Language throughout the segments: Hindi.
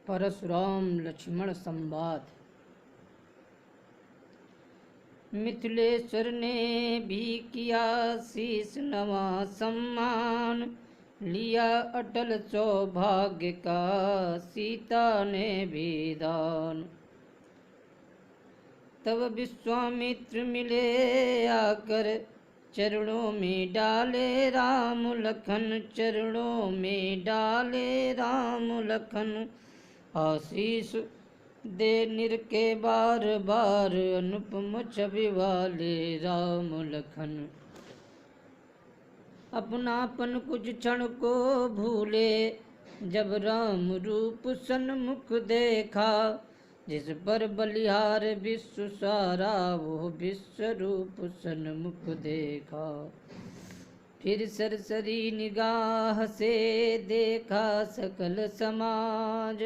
परशुराम लक्ष्मण संवाद। मिथिलेश्वर ने भी किया शीश नवा सम्मान, लिया अटल सौभाग्य का सीता ने भी दान। तब विश्वामित्र मिले आकर चरणों में डाले राम लखन, चरणों में डाले राम लखन। आशीष दे निरके बार बार, अनुपम छवि वाले राम लखन। अपनापन कुछ क्षण को भूले, जब राम रूप सन्मुख देखा। जिस पर बलिहार विश्व सारा, वो विश्व रूप सन्मुख देखा। फिर सरसरी निगाह से देखा सकल समाज,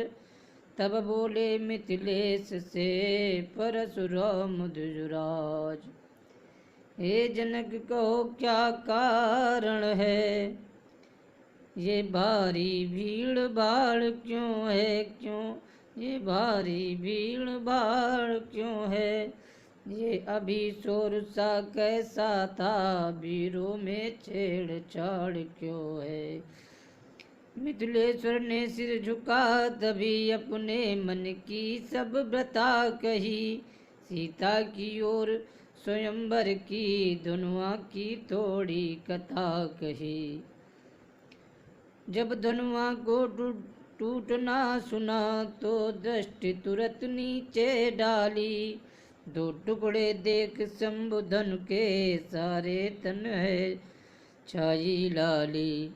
तब बोले मिथिलेश से परशुराम द्विजराज। हे जनक कहो क्या कारण है, ये भारी भीड़ भाड़ क्यों है, क्यों ये भारी भीड़ भाड़ क्यों है। ये अभी शोर सा कैसा था, वीरों में छेड़छाड़ क्यों है। मिथिलेश्वर ने सिर झुका तभी, अपने मन की सब व्रता कही। सीता की ओर स्वयंवर की, धनुआ की थोड़ी कथा कही। जब धनुआ को टूटना सुना, तो दृष्टि तुरंत नीचे डाली। दो टुकड़े देख शंभुधन के, सारे तन है छाई लाली।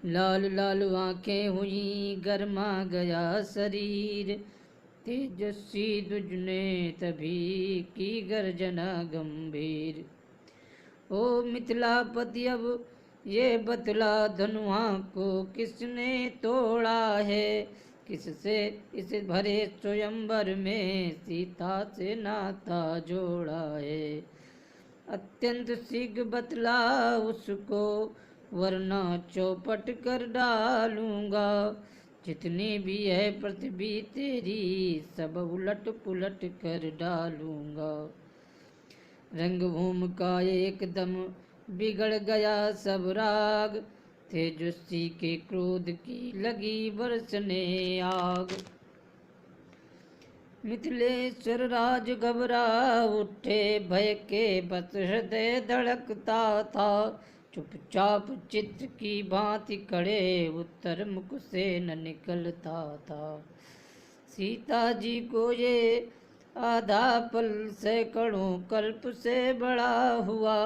लाल लाल आंखें हुई, गरमा गया शरीर। तेजस्वी दुज ने तभी की गर्जना गंभीर। ओ मिथिलापति अब ये बतला, धनुआ को किसने तोड़ा है। किससे इस भरे स्वयंवर में सीता से नाता जोड़ा है। अत्यंत शीघ्र बतला उसको, वरना चौपट कर डालूंगा। जितनी भी है पृथ्वी तेरी, सब उलट पुलट कर डालूंगा। रंगभूमि का एकदम बिगड़ गया सब राग, तेजस्वी के क्रोध की लगी बरसने आग। मिथिलेश्वर राज घबरा उठे, भय के बस हृदय धड़कता था। चुपचाप चित्र की भांति खड़े, उत्तर मुख से न निकलता था। सीता जी को ये आधा पल सैकड़ों कल्प से बड़ा हुआ।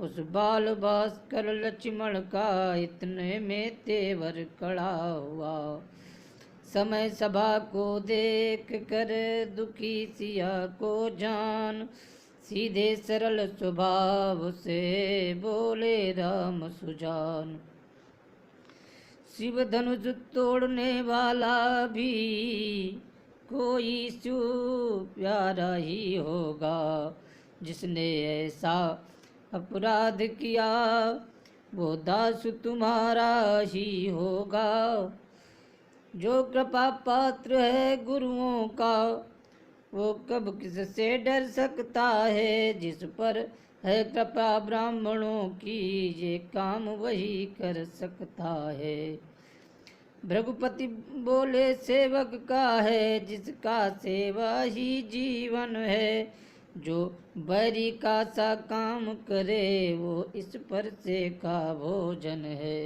उस बाल भास्कर लक्ष्मण का, इतने में तेवर खड़ा हुआ। समय सभा को देख कर दुखी सिया को जान, सीधे सरल स्वभाव से बोले राम सुजान। शिव धनुष तोड़ने वाला भी कोई शिव प्यारा ही होगा। जिसने ऐसा अपराध किया, वो दास तुम्हारा ही होगा। जो कृपा पात्र है गुरुओं का, वो कब किससे डर सकता है। जिस पर है कृपा ब्राह्मणों की, ये काम वही कर सकता है। भृगुपति बोले सेवक का है, जिसका सेवा ही जीवन है। जो बैरी का सा काम करे, वो इस पर से का भोजन है।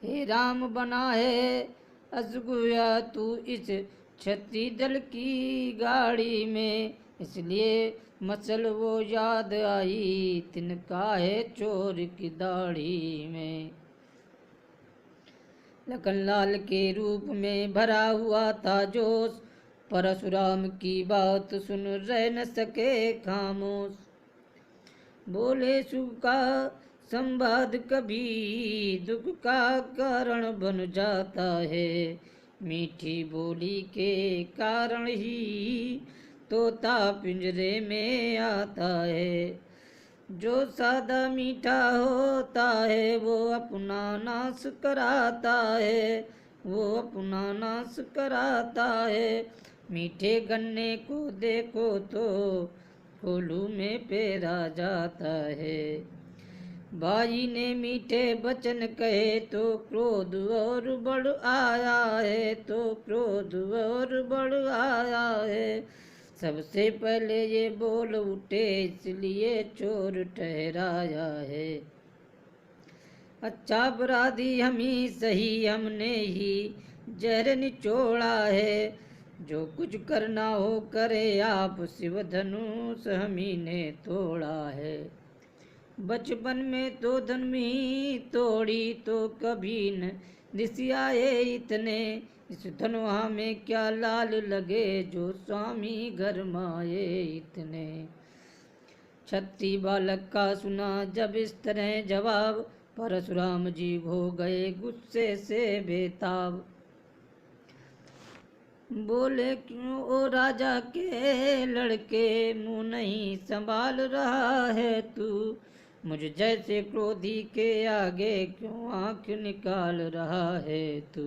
हे राम बना है असगुया तू इस क्षत्रिय दल की गाड़ी में, इसलिए मसल वो याद आई, तिनका है चोर की दाढ़ी में। लखनलाल के रूप में भरा हुआ था जोश, परशुराम की बात सुन रह न सके खामोश। बोले सुख का संवाद कभी दुख का कारण बन जाता है। मीठी बोली के कारण ही तोता पिंजरे में आता है। जो सादा मीठा होता है, वो अपना नाश कराता है। वो अपना नाश कराता है। मीठे गन्ने को देखो तो कोल्हू में पेरा जाता है। भाई ने मीठे वचन कहे तो क्रोध और बढ़ आया है, तो क्रोध और बढ़ आया है। सबसे पहले ये बोल उठे इसलिए चोर ठहराया है। अच्छा अपराधी हम ही सही, हमने ही जहर निचोड़ा है। जो कुछ करना हो करे आप, शिव धनुष हम ही ने तोड़ा है। बचपन में तो धन ही तोड़ी तो कभी न दिसियाए इतने। इस धनवा में क्या लाल लगे जो स्वामी घर माए इतने। छत्री बालक का सुना जब इस तरह जवाब, परशुराम जी हो गए गुस्से से बेताब। बोले क्यों ओ राजा के लड़के, मुंह नहीं संभाल रहा है तू। मुझ जैसे क्रोधी के आगे क्यों आंख निकाल रहा है तू।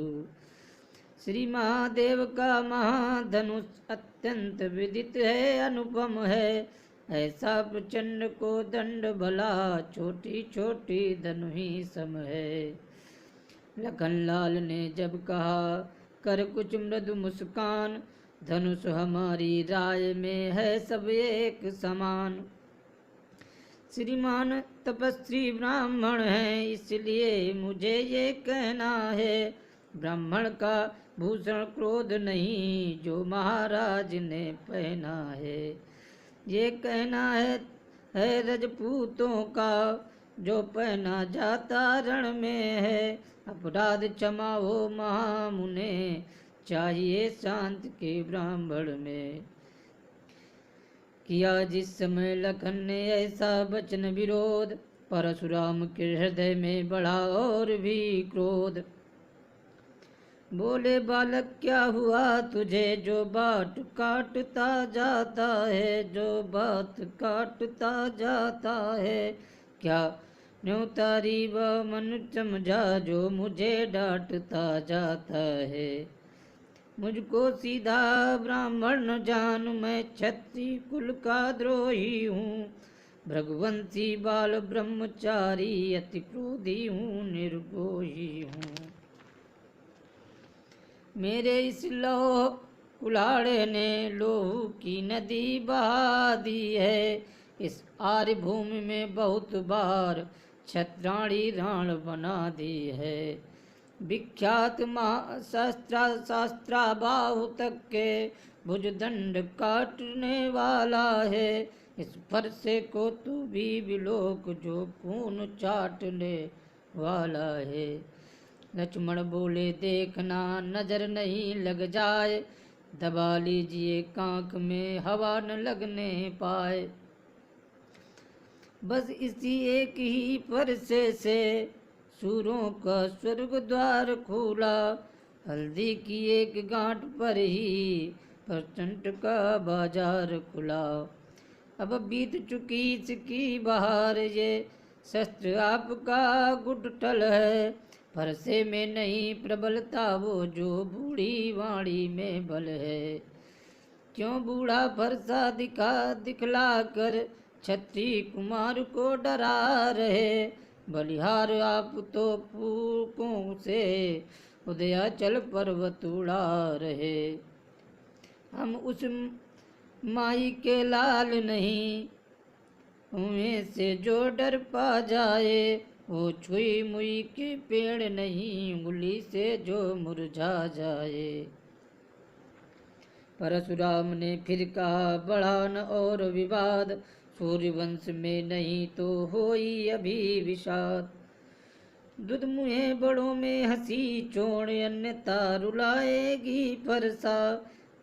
श्री महादेव का महाधनुष अत्यंत विदित है, अनुपम है। ऐसा प्रचंड को दंड भला, छोटी छोटी धनु ही सम है। लखनलाल ने जब कहा कर कुछ मृदु मुस्कान, धनुष हमारी राय में है सब एक समान। श्रीमान तपस्वी ब्राह्मण है इसलिए मुझे ये कहना है। ब्राह्मण का भूषण क्रोध नहीं जो महाराज ने पहना है। ये कहना है रजपूतों का जो पहना जाता रण में है। अपराध क्षमा हो महामुने, चाहिए शांत के ब्राह्मण में। किया जिस समय लखन ने ऐसा वचन विरोध, परशुराम के हृदय में बढ़ा और भी क्रोध। बोले बालक क्या हुआ तुझे जो बाट काटता जाता है, जो बात काटता जाता है। क्या न्यों तारी व मन समझा जो मुझे डांटता जाता है। मुझको सीधा ब्राह्मण न जान, मैं क्षत्रिय कुल का द्रोही हूँ। भृगुवंशी बाल ब्रह्मचारी, अति क्रोधी हूँ निर्मोही हूँ। मेरे इस लौह कुल्हाड़े ने लोहू की नदी बहा दी है। इस आर्य भूमि में बहुत बार क्षत्राणी राण बना दी है। विख्यात शास्त्रा बाहु तक के भुजदंड काटने वाला है। इस फरसे को तू भी विलोक जो खून चाटने वाला है। लक्ष्मण बोले देखना नजर नहीं लग जाए, दबा लीजिए कांख में हवा न लगने पाए। बस इसी एक ही फरसे से सूरों का स्वर्ग द्वार खुला। हल्दी की एक गांठ पर ही प्रचंड का बाजार खुला। अब बीत चुकी इसकी बहार, ये शस्त्र आपका गुटठल है। फरसे में नहीं प्रबलता वो जो बूढ़ी वाणी में बल है। क्यों बूढ़ा फरसा दिखला कर क्षत्रिय कुमार को डरा रहे। बलिहार आप तो फूकों से उदयाचल पर्वत उड़ा रहे। हम उस माई के लाल नहीं, उन्हें से जो डर पा जाए। वो छुई मुई के पेड़ नहीं, उंगली से जो मुरझा जाए। परशुराम ने फिर कहा बढ़ा न और विवाद, सूर्यवंश में नहीं तो होई अभी विषाद। दुध मुहे बड़ों में हंसी चोण, अन्यथा रुलाएगी फरसा।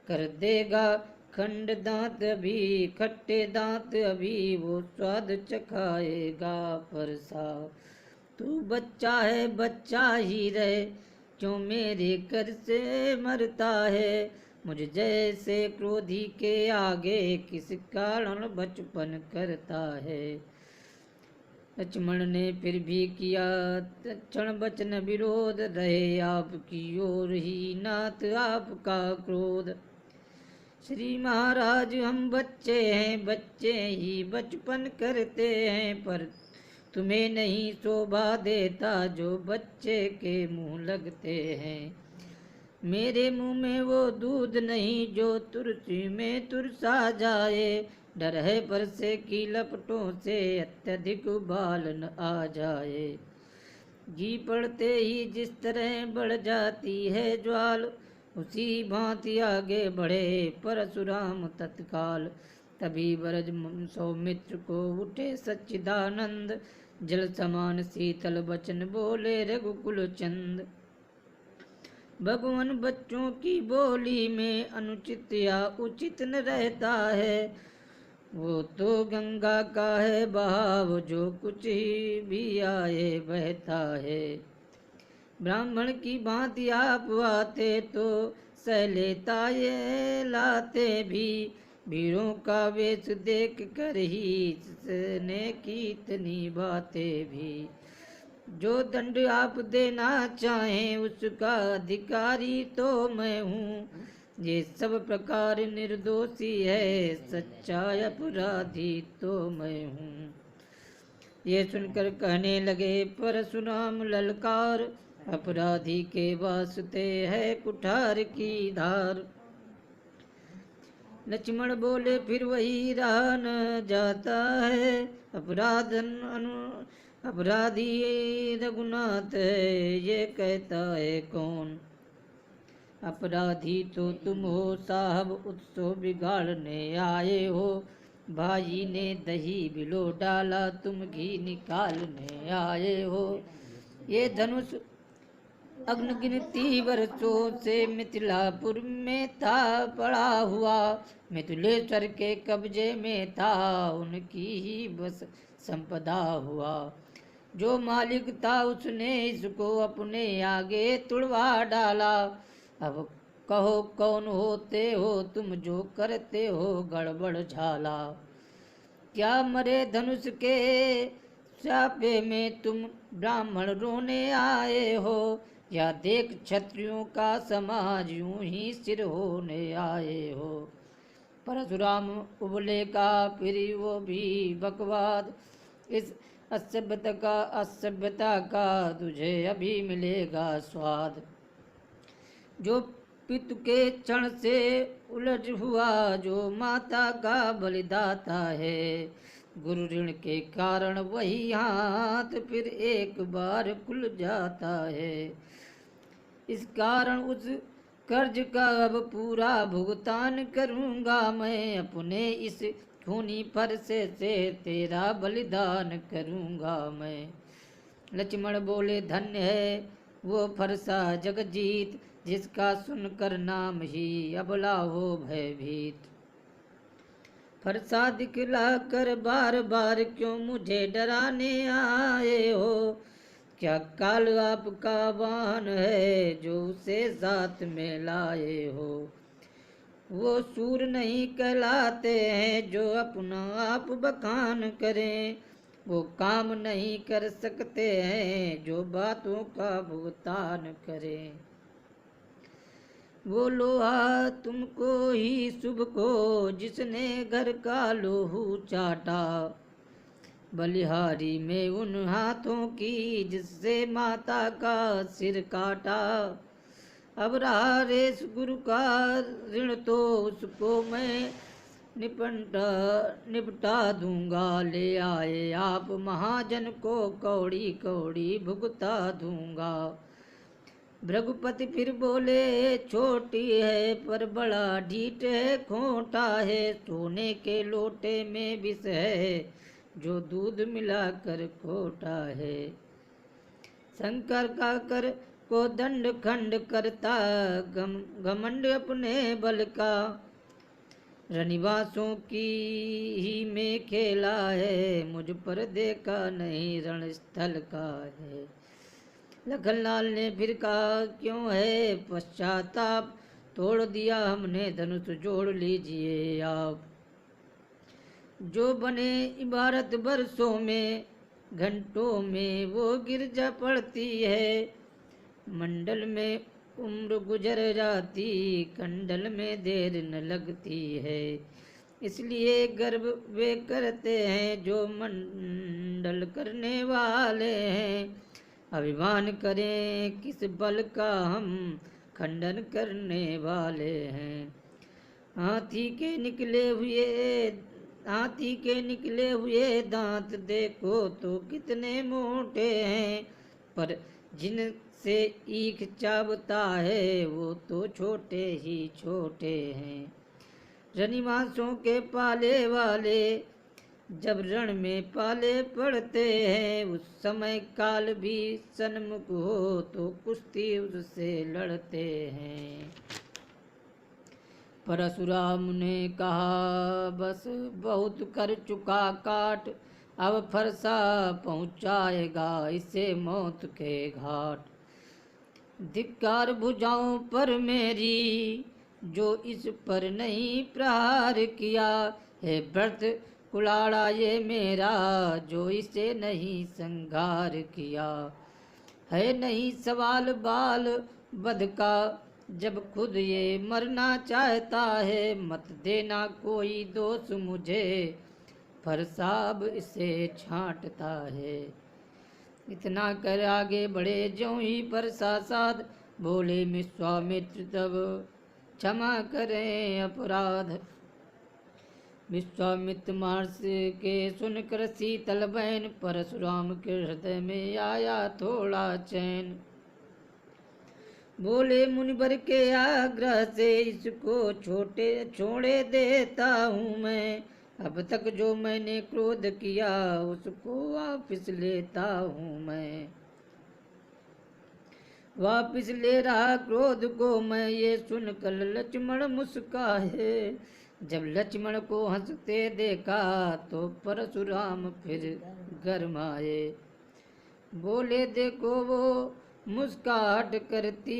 कर देगा खंड दांत अभी, खट्टे दांत अभी वो स्वाद चखाएगा फरसा। तू बच्चा है बच्चा ही रहे, क्यों मेरे कर से मरता है। मुझ जैसे क्रोधी के आगे किस कारण बचपन करता है। लक्ष्मण ने फिर भी किया तत्क्षण वचन विरोध, रहे आपकी ओर ही नाथ आपका क्रोध। श्री महाराज हम बच्चे हैं, बच्चे ही बचपन करते हैं, पर तुम्हें नहीं शोभा देता जो बच्चे के मुंह लगते हैं। मेरे मुंह में वो दूध नहीं जो तुरसी में तुरसा जाए, डर है पर से की लपटों से अत्यधिक उबाल न आ जाए। घी पड़ते ही जिस तरह बढ़ जाती है ज्वाल, उसी भांति आगे बढ़े परशुराम तत्काल। तभी ब्रज सौमित्र को उठे सच्चिदानंद, जल समान शीतल वचन बोले रघुकुल चंद। भगवान बच्चों की बोली में अनुचित या उचित न रहता है, वो तो गंगा का है बहाव जो कुछ ही भी आए बहता है। ब्राह्मण की भांति आप आते तो सह लेता ये लाते भी, वीरों का वेश देख कर ही ने की इतनी बातें भी। जो दंड आप देना चाहें उसका अधिकारी तो मैं हूँ, ये सब प्रकार निर्दोषी है सच्चा अपराधी तो मैं हूँ। ये सुनकर कहने लगे परशुराम ललकार, अपराधी के वास्ते है कुठार की धार। लक्ष्मण बोले फिर वही रहा न जाता है, अपराधी रघुनाथ है ये कहता है कौन। अपराधी तो तुम हो साहब, उत्सव बिगाड़ने आए हो। भाई ने दही बिलो डाला, तुम घी निकालने आए हो। ये धनुष अग्निगिनती वर्षों से मिथिलापुर में था पड़ा हुआ, मिथिलेश्वर के कब्जे में था उनकी ही बस संपदा हुआ। जो मालिक था उसने इसको अपने आगे तुड़वा डाला। अब कहो कौन होते हो तुम जो करते हो गड़बड़ झाला। क्या मरे धनुष के शापे में तुम ब्राह्मण रोने आए हो, या देख क्षत्रियों का समाज यूं ही सिर होने आए हो। परशुराम उबले का फिर वो भी बकवाद, इस असभ्यता का तुझे अभी मिलेगा स्वाद। जो पितु के क्षण से उलझ हुआ, जो माता का बलिदाता है, गुरु ऋण के कारण वही हाथ फिर एक बार खुल जाता है। इस कारण उस कर्ज का अब पूरा भुगतान करूंगा मैं, अपने इस खूनी फरसे से तेरा बलिदान करूंगा मैं। लक्ष्मण बोले धन्य है वो फरसा जगजीत, जिसका सुनकर नाम ही अबला हो भयभीत। फरसा दिखला कर बार बार क्यों मुझे डराने आए हो, क्या काल आपका वाहन है जो उसे साथ में लाए हो। वो सूर नहीं कहलाते हैं जो अपना आप बखान करें, वो काम नहीं कर सकते हैं जो बातों का भुगतान करें। वो लोहा तुमको ही शुभ को जिसने घर का लोहू चाटा, बलिहारी में उन हाथों की जिससे माता का सिर काटा। अब रहा रेस गुरु का ऋण तो उसको मैं निपटा दूंगा, ले आए आप महाजन को कौड़ी कौड़ी भुगता दूंगा। भृगुपति फिर बोले छोटी है पर बड़ा ढीठ है, खोटा है सोने के लोटे में विष है जो दूध मिलाकर खोटा है। शंकर का कर को दंड खंड करता, घमंड अपने बल का, रनिवासों की ही में खेला है, मुझ पर देखा नहीं रण स्थल का है। लखनलाल ने फिर कहा क्यों है पश्चाताप, तोड़ दिया हमने धनुष जोड़ लीजिए आप। जो बने 12 वर्षों में घंटों में वो गिरजा पड़ती है। मंडल में उम्र गुजर जाती, कंडल में देर न लगती है। इसलिए गर्व वे करते हैं जो मंडल करने वाले हैं। अभिमान करें किस बल का, हम खंडन करने वाले हैं। हाथी के निकले हुए दांत देखो तो कितने मोटे हैं, पर जिनसे ईख चावता है वो तो छोटे ही छोटे हैं। रनिवासों के पाले वाले जब रण में पाले पड़ते हैं, उस समय काल भी सन्मुख हो तो कुश्ती उससे लड़ते हैं। परशुराम ने कहा बस बहुत कर चुका काट, अब फरसा पहुँचाएगा इसे मौत के घाट। धिक्कार भुजाओं पर मेरी जो इस पर नहीं प्रहार किया, है व्रत कुलाड़ा ये मेरा जो इसे नहीं संघार किया। है नहीं सवाल बाल बध का जब खुद ये मरना चाहता है, मत देना कोई दोष मुझे फरसाब इसे छांटता है। इतना कर आगे बढ़े ज्यों ही परसासाद, बोले विश्वामित्र तब क्षमा करें अपराध। विश्वामित्र महर्षि के सुनकर शीतल बैन, परशुराम के हृदय में आया थोड़ा चैन। बोले मुनिवर के आग्रह से इसको छोड़े देता हूँ मैं, अब तक जो मैंने क्रोध किया उसको वापिस लेता हूँ मैं। वापिस ले रहा क्रोध को मैं, ये सुनकर लक्ष्मण मुस्काए। जब लक्ष्मण को हंसते देखा तो परशुराम फिर गरमाए। बोले देखो वो मुस्काहट करती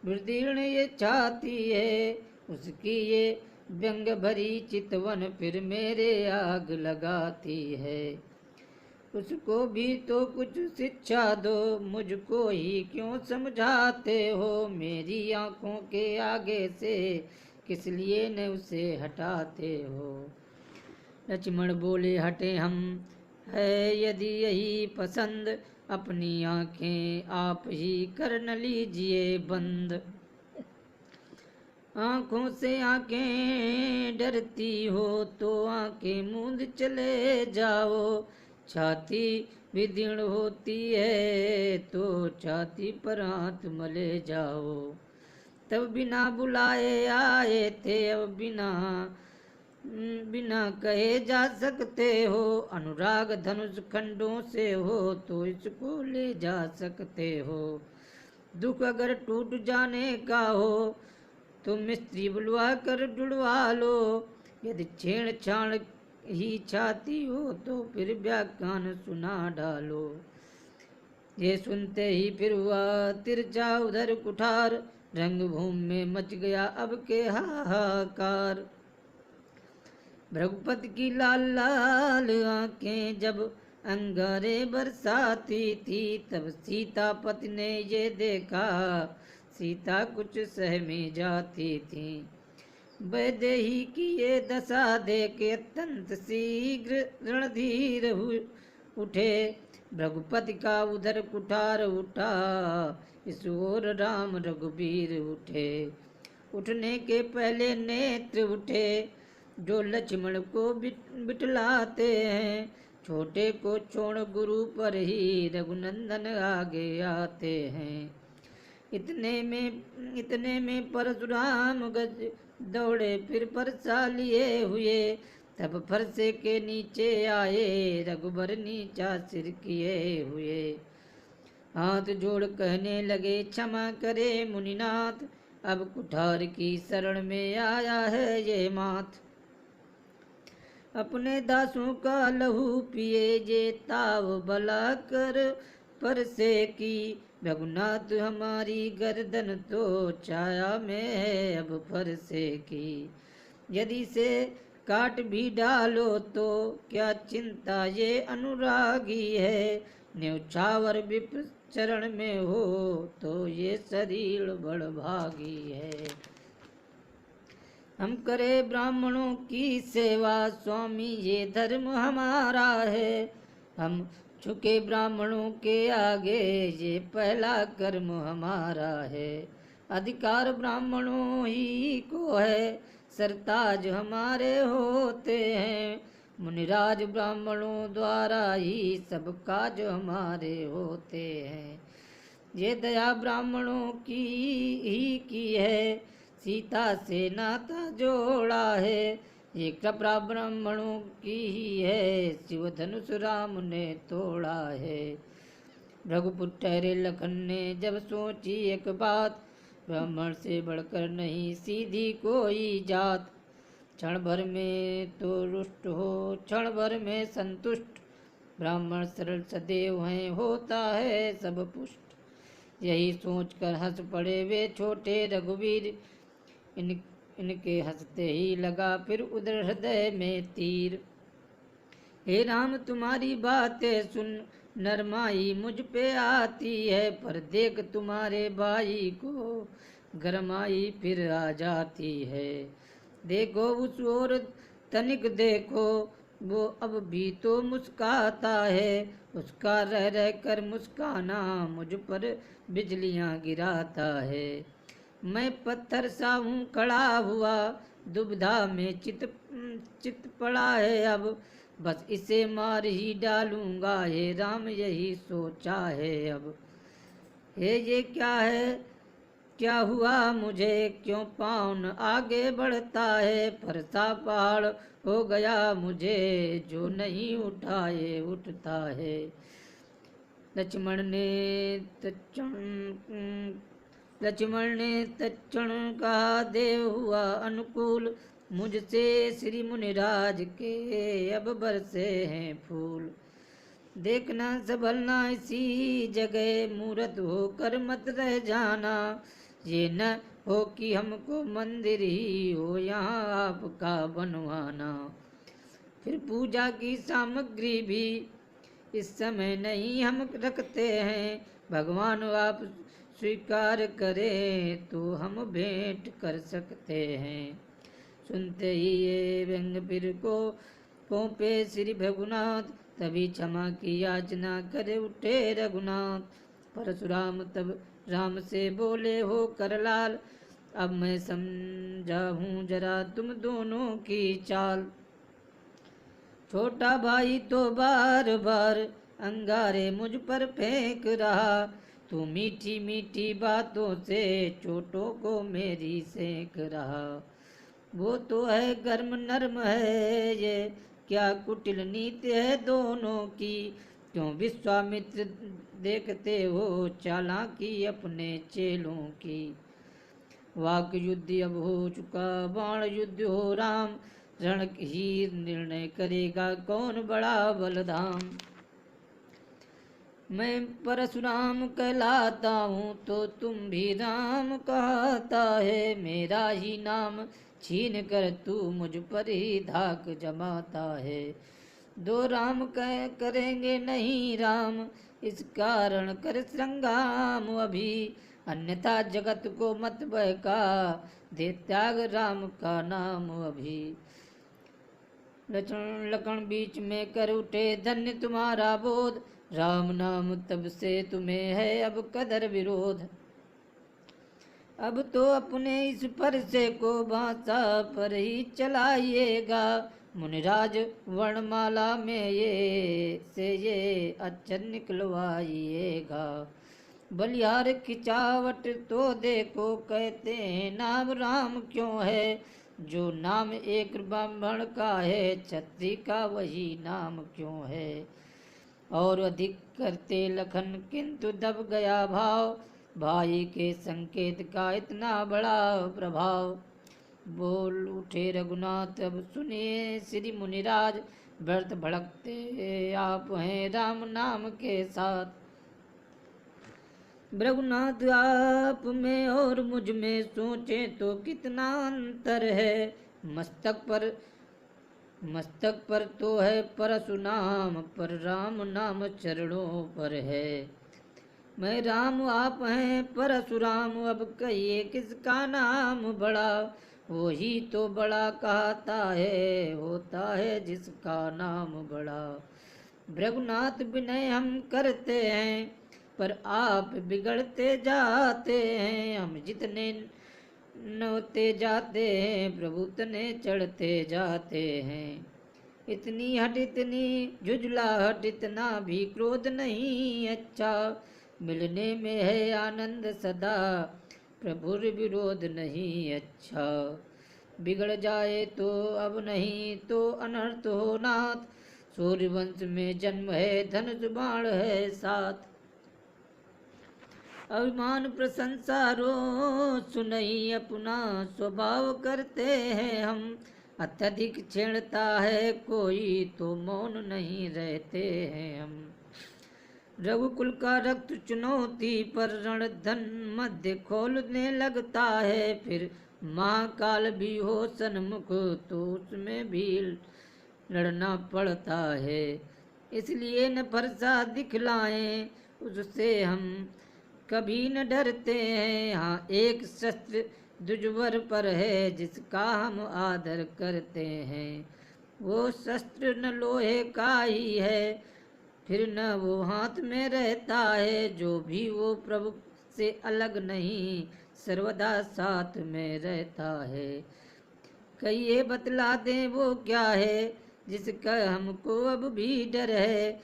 विदीर्ण ये छाती है, उसकी ये व्यंग भरी चितवन फिर मेरे आग लगाती है। उसको भी तो कुछ शिक्षा दो, मुझको ही क्यों समझाते हो। मेरी आंखों के आगे से किस लिए न उसे हटाते हो। लक्ष्मण बोले हटे हम, है यदि यही पसंद, अपनी आंखें आप ही कर न लीजिए बंद। आंखों से आंखें डरती हो तो आंखें मूंद चले जाओ। छाती भी दृढ़ होती है तो छाती पर हाथ मले जाओ। तब बिना बुलाए आए थे, अब बिना कहे जा सकते हो। अनुराग धनुष खंडों से हो तो इसको ले जा सकते हो। दुख अगर टूट जाने का हो तो मिस्त्री बुलवा कर जुड़वा लो। यदि छेड़छाड़ ही चाहती हो तो फिर व्याख्यान सुना डालो। ये सुनते ही फिर हुआ तिरछा उधर कुठार, रंगभूमि में मच गया अब के हाहाकार। भृगुपति की लाल लाल आंखें जब अंगारे बरसाती थी, तब सीतापति ने ये देखा सीता कुछ सहमी जाती थी। वैदेही की ये दशा देख अत्यंत शीघ्र रणधीर उठे। भृगुपति का उधर कुठार उठा, इस ओर राम रघुबीर उठे। उठने के पहले नेत्र उठे जो लक्ष्मण को बिटलाते हैं। छोटे को छोड़ गुरु पर ही रघुनंदन आगे आते हैं। इतने में परशुराम गज दौड़े फिर फरसा लिए हुए। तब फरसे के नीचे आए रघुबर नीचा सिर किए हुए। हाथ जोड़ कहने लगे क्षमा करे मुनिनाथ, अब कुठार की शरण में आया है ये माथ। अपने दासों का लहू पिए जे ताव भला कर परसे की। रघुनाथ हमारी गर्दन तो छाया में है अब फरसे की। यदि से काट भी डालो तो क्या चिंता, ये अनुरागी है। न्यौछावर विप्र चरण में हो तो ये शरीर बड़भागी है। हम करे ब्राह्मणों की सेवा, स्वामी ये धर्म हमारा है। हम झुके ब्राह्मणों के आगे, ये पहला कर्म हमारा है। अधिकार ब्राह्मणों ही को है, सरताज हमारे होते हैं। मुनिराज ब्राह्मणों द्वारा ही सब काज हमारे होते हैं। ये दया ब्राह्मणों की ही की है, सीता से नाता जोड़ा है। ये कृपा ब्राह्मणों की ही है, शिव धनुष राम ने तोड़ा है। रघुपुर ठहरे लखन ने जब सोची एक बात, ब्राह्मण से बढ़कर नहीं सीधी कोई जात। क्षण भर में तो रुष्ट हो, क्षण भर में संतुष्ट, ब्राह्मण सरल सदैव हैं, होता है सब पुष्ट। यही सोचकर हंस पड़े वे छोटे रघुवीर, इनके हंसते ही लगा फिर उधर हृदय में तीर। हे राम तुम्हारी बातें सुन, नरमाई मुझ पे आती है, पर देख तुम्हारे भाई को गरमाई फिर आ जाती है। देखो उस ओर तनिक देखो, वो अब भी तो मुस्काता है। उसका रह रह कर मुस्काना मुझ पर बिजलियां गिराता है। मैं पत्थर सा हूँ खड़ा हुआ, दुविधा में चित पड़ा है अब। बस इसे मार ही डालूंगा, हे राम यही सोचा है अब। हे ये क्या है, क्या हुआ मुझे, क्यों पाँव न आगे बढ़ता है। फरसा पहाड़ हो गया मुझे, जो नहीं उठाए उठता है। लक्ष्मण ने तक्षण कहा, देव हुआ अनुकूल, मुझसे श्री मुनिराज के अब बरसे हैं फूल। देखना संभलना इसी जगह, मूर्त होकर मत रह जाना। ये न हो कि हमको मंदिर ही हो यहाँ आपका बनवाना। फिर पूजा की सामग्री भी इस समय नहीं हम रखते हैं, भगवान आप स्वीकार करें तो हम भेंट कर सकते हैं। सुनते ही ये व्यंग फिर को पौंपे श्री रघुनाथ, तभी क्षमा की याचना करे उठे रघुनाथ। परशुराम तब राम से बोले हो करलाल, अब मैं समझा हूँ जरा तुम दोनों की चाल। छोटा भाई तो बार बार अंगारे मुझ पर फेंक रहा, तू मीठी मीठी बातों से चोटों को मेरी सेक रहा। वो तो है गर्म नर्म है ये, क्या कुटिल नीति है दोनों की। क्यों विश्वामित्र देखते हो चालाकी अपने चेलों की। वाक युद्ध अब हो चुका बाण युद्ध हो राम, रण ही निर्णय करेगा कौन बड़ा बलधाम। मैं परशुराम कहलाता हूँ तो तुम भी राम कहता है। मेरा ही नाम छीन कर तू मुझ पर ही धाक जमाता है। दो राम कह करेंगे नहीं राम, इस कारण कर संग्राम अभी। अन्यथा जगत को मत बहका, दे त्याग राम का नाम अभी। लक्ष्मण बीच में कर उठे धन्य तुम्हारा बोध, राम नाम तब से तुम्हें है अब कदर विरोध। अब तो अपने इस फरसे को भाषा पर ही चलाइएगा, मुनिराज वर्णमाला में ये अक्षर निकलवाइएगा। बलिहार खिंचावट तो देखो, कहते हैं नाम राम क्यों है। जो नाम एक ब्राह्मण का है, क्षत्रिय का वही नाम क्यों है। और अधिक करते लखन किंतु दब गया भाव, भाई के संकेत का इतना बड़ा प्रभाव। बोल उठे रघुनाथ अब सुनिए श्री मुनिराज, व्रत भड़कते आप हैं राम नाम के साथ। रघुनाथ आप में और मुझ में सोचे तो कितना अंतर है। मस्तक पर मस्तक पर तो है परशुनाम, पर राम नाम चरणों पर है। मैं राम आप हैं परशुराम, अब कहिए किसका नाम बड़ा। वही तो बड़ा कहता है, होता है जिसका नाम बड़ा। भृगुनाथ विनय हम करते हैं, पर आप बिगड़ते जाते हैं। हम जितने नौते जाते हैं, प्रभु तने चढ़ते जाते हैं। इतनी हट इतनी झुझलाहट, इतना भी क्रोध नहीं अच्छा। मिलने में है आनंद सदा, प्रभुर विरोध नहीं अच्छा। बिगड़ जाए तो अब नहीं तो अनर्थ हो नाथ, सूर्यवंश में जन्म है धनुष बाण है साथ। अभिमान प्रशंसा रो सुनई, अपना स्वभाव करते हैं हम। अत्यधिक छेड़ता है कोई तो मौन नहीं रहते हैं हम। रघुकुल का रक्त चुनौती पर रणधन मध्य खोलने लगता है। फिर महाकाल भी हो सन्मुख तो उसमें भी लड़ना पड़ता है। इसलिए न फरसा दिखलाएं उससे हम कभी न डरते हैं। हाँ एक शस्त्र दुजवर पर है जिसका हम आदर करते हैं। वो शस्त्र न लोहे का ही है, फिर न वो हाथ में रहता है। जो भी वो प्रभु से अलग नहीं, सर्वदा साथ में रहता है। कहिए बतला दें वो क्या है, जिसका हमको अब भी डर है।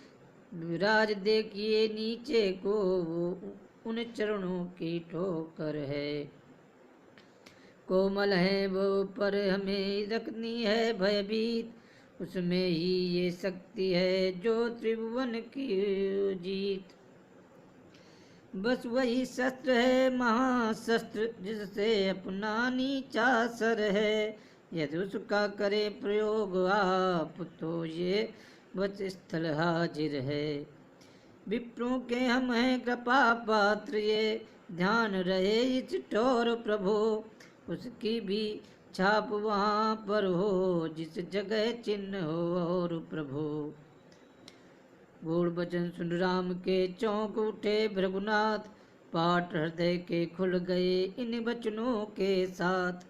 विराज देखिए नीचे को, वो उन चरणों की ठोकर है। कोमल है वो पर हमें रखनी है भयभीत, उसमें ही ये शक्ति है जो त्रिभुवन की जीत। बस वही शस्त्र है महाशस्त्र, जिससे अपना नीचा सर है। यदि उसका करे प्रयोग आप तो ये वच स्थल हाजिर है। विप्रों के हम हैं कृपा पात्र, ये ध्यान रहे इस ठोर प्रभु। उसकी भी छाप वहाँ पर हो जिस जगह चिन्ह हो और प्रभु। गूढ़ वचन सुन राम के चौंक उठे भृगुनाथ, पाठ हृदय के खुल गए इन वचनों के साथ।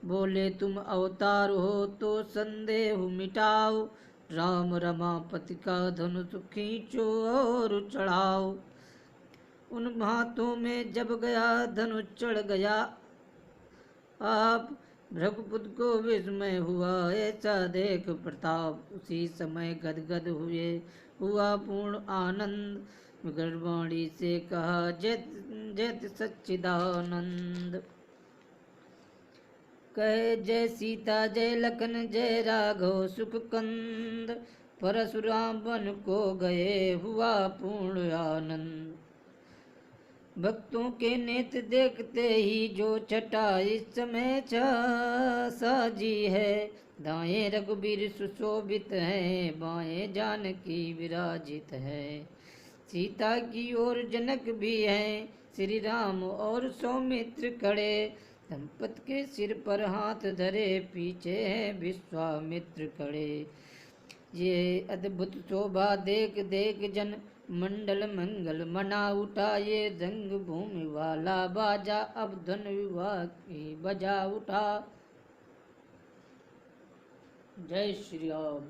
बोले तुम अवतार हो तो संदेह मिटाओ, राम रमापति का धनुष खींचो और चढ़ाओ। उन हाथों में जब गया धनुष चढ़ गया आप, भृगुपुत्र को विस्मय हुआ ऐसा देख प्रताप। उसी समय गदगद हुआ पूर्ण आनंद, गर्वाणी से कहा जय जय सच्चिदानंद। कहे जय सीता जय लखन जय राघव सुख कंद, परशुराम वन को गए हुआ पूर्ण आनंद। भक्तों के नेत्र देखते ही जो छटा इस समय साजी है। दाएं रघुबीर सुशोभित है, बाएं जानकी विराजित है। सीता की ओर जनक भी है, श्री राम और सौमित्र खड़े। दंपत के सिर पर हाथ धरे, पीछे है विश्वामित्र खड़े। ये अद्भुत शोभा देख देख जन मंडल मंगल मना उठा। ये रंग भूमि वाला बाजा अब धन विवाह की बजा उठा। जय श्री राम।